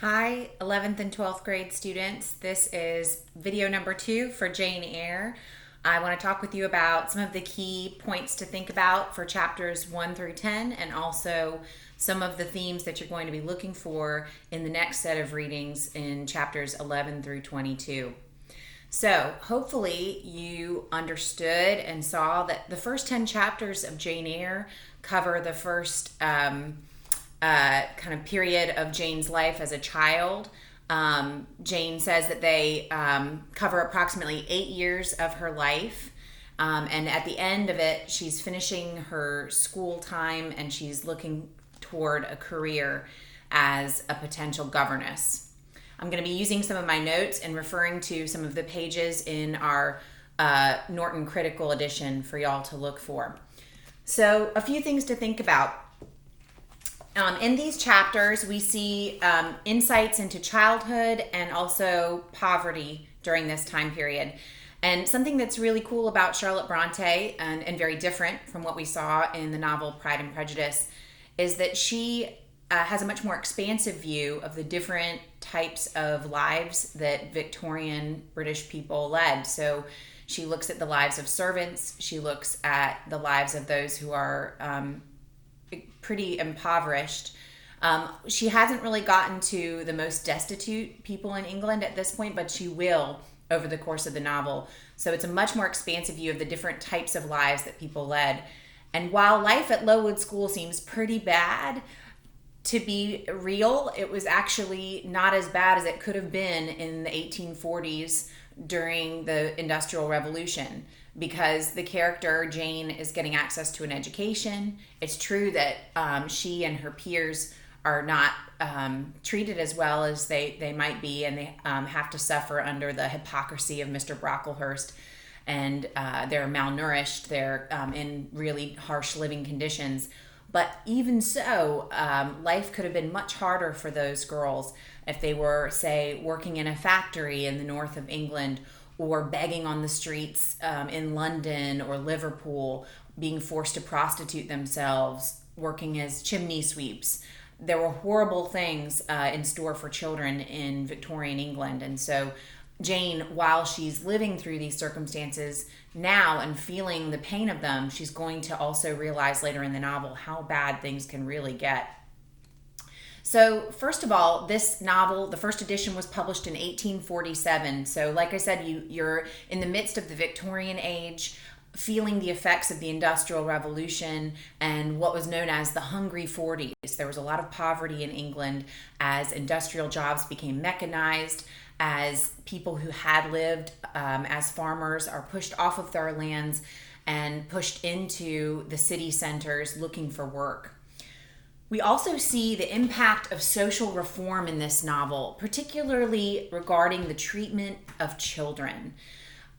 Hi, 11th and 12th grade students. This is video number 2 for Jane Eyre. I want to talk with you about some of the key points to think about for chapters 1 through 10 and also some of the themes that you're going to be looking for in the next set of readings in chapters 11 through 22. So, hopefully, you understood and saw that the first 10 chapters of Jane Eyre cover the first kind of period of Jane's life as a child. Jane says that they cover approximately 8 years of her life. And at the end of it, she's finishing her school time and she's looking toward a career as a potential governess. I'm going to be using some of my notes and referring to some of the pages in our Norton Critical Edition for y'all to look for. So, a few things to think about. In these chapters, we see insights into childhood and also poverty during this time period. And something that's really cool about Charlotte Bronte and very different from what we saw in the novel Pride and Prejudice is that she has a much more expansive view of the different types of lives that Victorian British people led. So she looks at the lives of servants, she looks at the lives of those who are pretty impoverished. She hasn't really gotten to the most destitute people in England at this point, but she will over the course of the novel. So it's a much more expansive view of the different types of lives that people led. And while life at Lowood School seems pretty bad to be real, it was actually not as bad as it could have been in the 1840s during the Industrial Revolution, because the character Jane is getting access to an education. It's true that she and her peers are not treated as well as they might be, and they have to suffer under the hypocrisy of Mr. Brocklehurst, and they're malnourished, they're in really harsh living conditions. But even so, life could have been much harder for those girls if they were, say, working in a factory in the north of England, or begging on the streets in London or Liverpool, being forced to prostitute themselves, working as chimney sweeps. There were horrible things in store for children in Victorian England. And so Jane, while she's living through these circumstances now and feeling the pain of them, she's going to also realize later in the novel how bad things can really get. So first of all, this novel, the first edition, was published in 1847. So like I said, you're in the midst of the Victorian age, feeling the effects of the Industrial Revolution and what was known as the Hungry 40s. There was a lot of poverty in England as industrial jobs became mechanized, as people who had lived as farmers are pushed off of their lands and pushed into the city centers looking for work. We also see the impact of social reform in this novel, particularly regarding the treatment of children.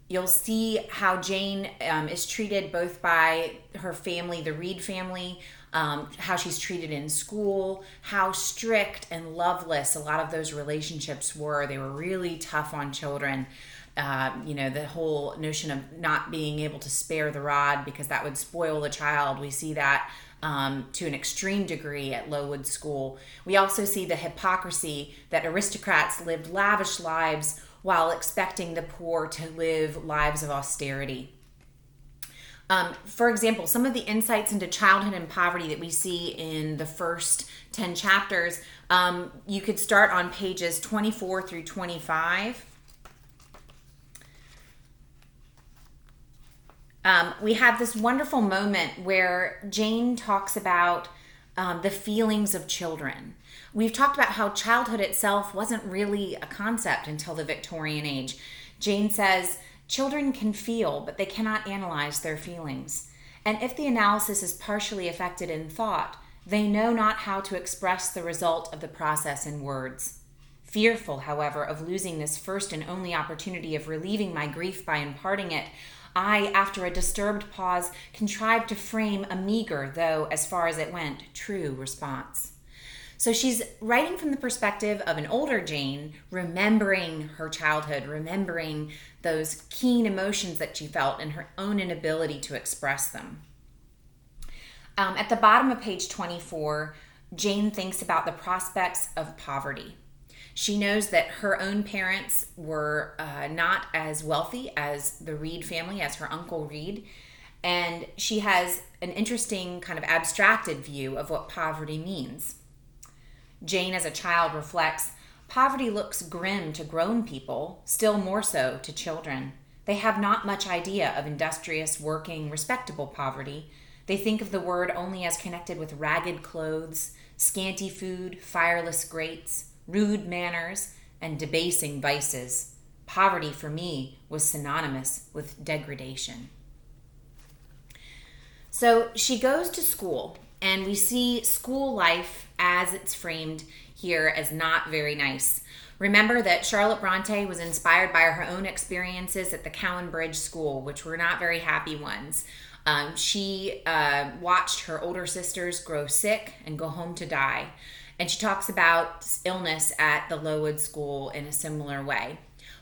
You'll see how Jane is treated both by her family, the Reed family, how she's treated in school, how strict and loveless a lot of those relationships were. They were really tough on children. The whole notion of not being able to spare the rod because that would spoil the child. We see that to an extreme degree at Lowood School. We also see the hypocrisy that aristocrats lived lavish lives while expecting the poor to live lives of austerity. For example, some of the insights into childhood and poverty that we see in the first 10 chapters, you could start on pages 24 through 25. We have this wonderful moment where Jane talks about the feelings of children. We've talked about how childhood itself wasn't really a concept until the Victorian age. Jane says, "Children can feel, but they cannot analyze their feelings. And if the analysis is partially effected in thought, they know not how to express the result of the process in words. Fearful, however, of losing this first and only opportunity of relieving my grief by imparting it, I, after a disturbed pause, contrived to frame a meager, though, as far as it went, true response." So she's writing from the perspective of an older Jane, remembering her childhood, remembering those keen emotions that she felt and her own inability to express them. At the bottom of page 24, Jane thinks about the prospects of poverty. She knows that her own parents were not as wealthy as the Reed family, as her Uncle Reed, and she has an interesting kind of abstracted view of what poverty means. Jane, as a child, reflects, "Poverty looks grim to grown people, still more so to children. They have not much idea of industrious, working, respectable poverty. They think of the word only as connected with ragged clothes, scanty food, fireless grates, rude manners, and debasing vices. Poverty for me was synonymous with degradation." So she goes to school, and we see school life as it's framed here as not very nice. Remember that Charlotte Bronte was inspired by her own experiences at the Cowan Bridge School, which were not very happy ones. She watched her older sisters grow sick and go home to die. And she talks about illness at the Lowood School in a similar way.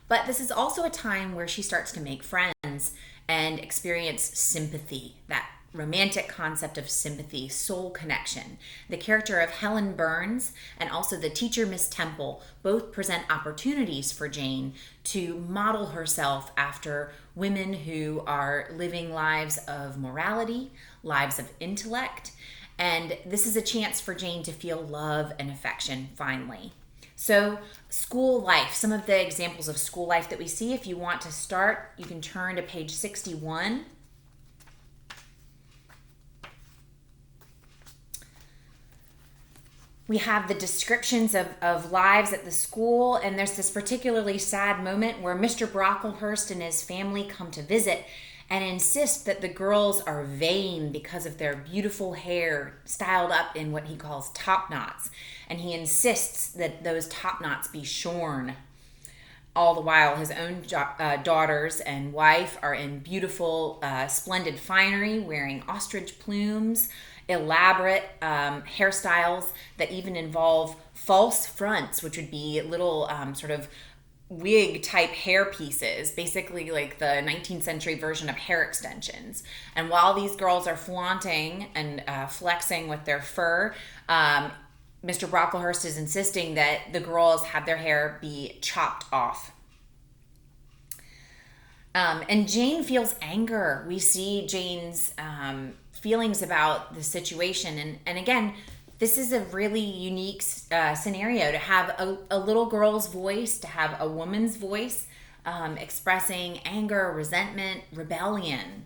But this is also a time where she starts to make friends and experience sympathy, that romantic concept of sympathy, soul connection. The character of Helen Burns and also the teacher Miss Temple both present opportunities for Jane to model herself after women who are living lives of morality, lives of intellect, and this is a chance for Jane to feel love and affection finally. So, school life, some of the examples of school life that we see. If you want to start, you can turn to page 61. We have the descriptions of lives at the school, and there's this particularly sad moment where Mr. Brocklehurst and his family come to visit and insist that the girls are vain because of their beautiful hair styled up in what he calls top knots. And he insists that those top knots be shorn. All the while, his own daughters and wife are in beautiful, splendid finery, wearing ostrich plumes, elaborate hairstyles that even involve false fronts, which would be little sort of wig type hair pieces, basically like the 19th century version of hair extensions. And while these girls are flaunting and flexing with their fur, Mr. Brocklehurst is insisting that the girls have their hair be chopped off. And Jane feels anger. We see Jane's feelings about the situation. And again, this is a really unique scenario to have a little girl's voice, to have a woman's voice expressing anger, resentment, rebellion.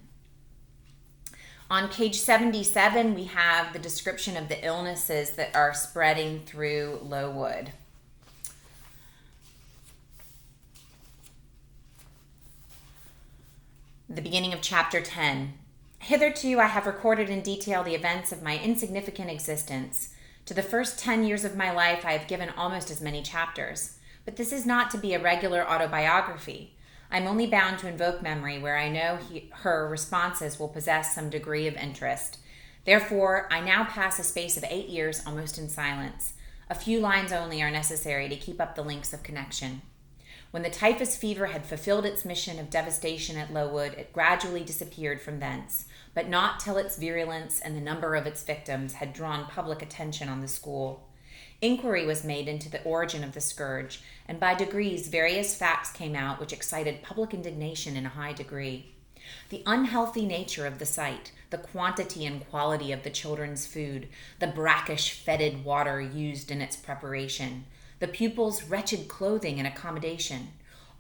On page 77, we have the description of the illnesses that are spreading through Lowood. The beginning of chapter 10. Hitherto I have recorded in detail the events of my insignificant existence. To the first 10 years of my life I have given almost as many chapters. But this is not to be a regular autobiography. I am only bound to invoke memory where I know her responses will possess some degree of interest. Therefore, I now pass a space of 8 years almost in silence. A few lines only are necessary to keep up the links of connection. When the typhus fever had fulfilled its mission of devastation at Lowood, it gradually disappeared from thence, but not till its virulence and the number of its victims had drawn public attention on the school. Inquiry was made into the origin of the scourge, and by degrees various facts came out which excited public indignation in a high degree. The unhealthy nature of the site, the quantity and quality of the children's food, the brackish, fetid water used in its preparation, the pupils' wretched clothing and accommodation,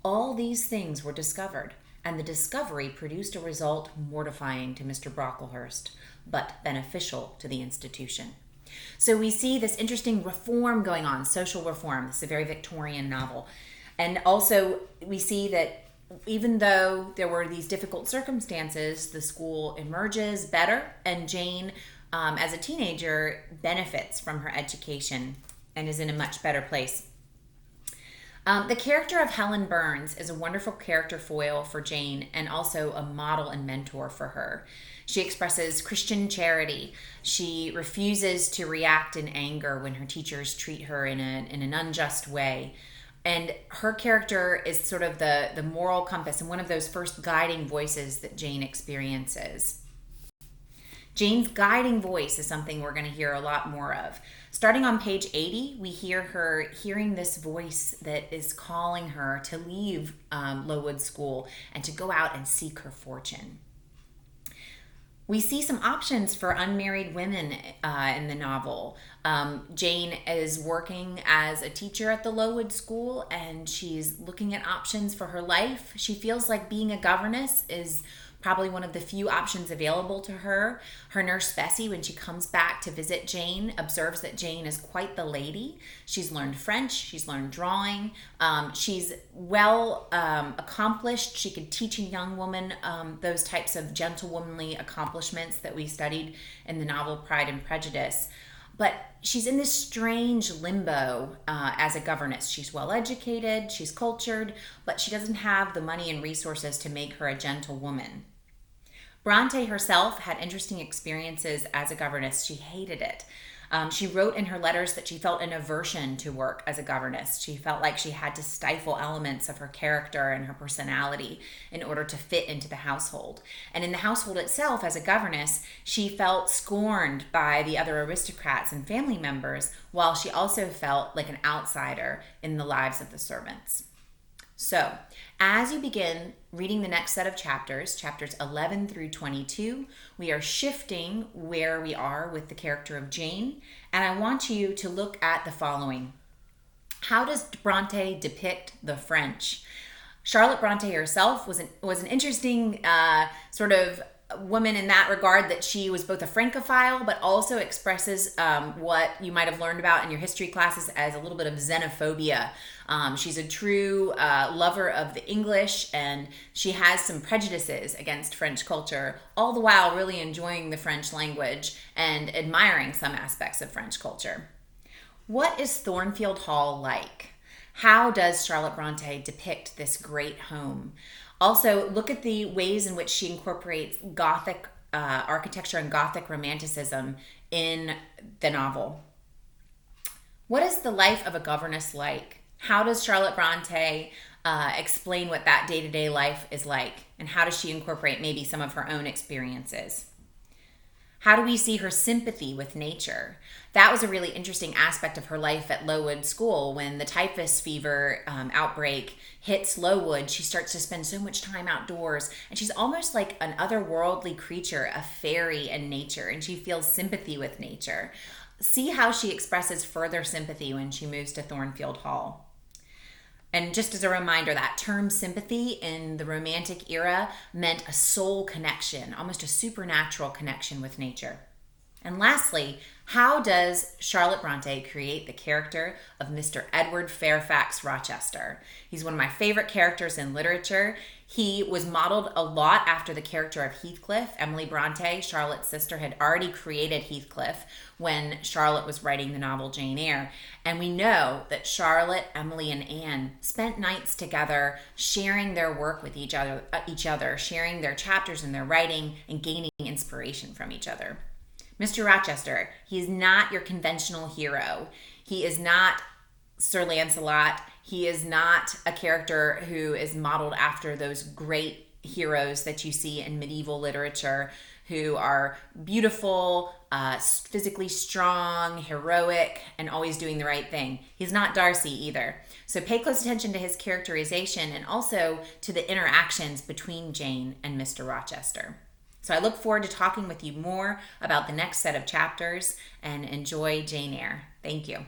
all these things were discovered, and the discovery produced a result mortifying to Mr. Brocklehurst, but beneficial to the institution. So we see this interesting reform going on, social reform. This is a very Victorian novel. And also we see that even though there were these difficult circumstances, the school emerges better, and Jane, as a teenager, benefits from her education and is in a much better place. The character of Helen Burns is a wonderful character foil for Jane and also a model and mentor for her. She expresses Christian charity. She refuses to react in anger when her teachers treat her in an unjust way. And her character is sort of the moral compass and one of those first guiding voices that Jane experiences. Jane's guiding voice is something we're going to hear a lot more of. Starting on page 80, we hear her hearing this voice that is calling her to leave Lowood School and to go out and seek her fortune. We see some options for unmarried women in the novel. Jane is working as a teacher at the Lowood School, and she's looking at options for her life. She feels like being a governess is probably one of the few options available to her. Her nurse Bessie, when she comes back to visit Jane, observes that Jane is quite the lady. She's learned French, she's learned drawing, she's well accomplished. She could teach a young woman those types of gentlewomanly accomplishments that we studied in the novel Pride and Prejudice. But she's in this strange limbo as a governess. She's well educated, she's cultured, but she doesn't have the money and resources to make her a gentlewoman. Bronte herself had interesting experiences as a governess. She hated it. She wrote in her letters that she felt an aversion to work as a governess. She felt like she had to stifle elements of her character and her personality in order to fit into the household. And in the household itself, as a governess, she felt scorned by the other aristocrats and family members, while she also felt like an outsider in the lives of the servants. So, as you begin reading the next set of chapters, chapters 11 through 22, we are shifting where we are with the character of Jane, and I want you to look at the following. How does Bronte depict the French? Charlotte Bronte herself was an interesting sort of woman in that regard, that she was both a Francophile but also expresses what you might have learned about in your history classes as a little bit of xenophobia. She's a true lover of the English, and she has some prejudices against French culture, all the while really enjoying the French language and admiring some aspects of French culture. What is Thornfield Hall like? How does Charlotte Bronte depict this great home? Also, look at the ways in which she incorporates Gothic architecture and Gothic Romanticism in the novel. What is the life of a governess like? How does Charlotte Bronte explain what that day-to-day life is like? And how does she incorporate maybe some of her own experiences? How do we see her sympathy with nature? That was a really interesting aspect of her life at Lowood School. When the typhus fever outbreak hits Lowood, she starts to spend so much time outdoors, and she's almost like an otherworldly creature, a fairy in nature, and she feels sympathy with nature. See how she expresses further sympathy when she moves to Thornfield Hall. And just as a reminder, that term sympathy in the Romantic era meant a soul connection, almost a supernatural connection with nature. And lastly, how does Charlotte Bronte create the character of Mr. Edward Fairfax Rochester? He's one of my favorite characters in literature. He was modeled a lot after the character of Heathcliff. Emily Bronte, Charlotte's sister, had already created Heathcliff when Charlotte was writing the novel Jane Eyre. And we know that Charlotte, Emily, and Anne spent nights together sharing their work with each other, sharing their chapters and their writing, and gaining inspiration from each other. Mr. Rochester, he is not your conventional hero. He is not Sir Lancelot. He is not a character who is modeled after those great heroes that you see in medieval literature, who are beautiful, physically strong, heroic, and always doing the right thing. He's not Darcy either. So pay close attention to his characterization and also to the interactions between Jane and Mr. Rochester. So I look forward to talking with you more about the next set of chapters, and enjoy Jane Eyre. Thank you.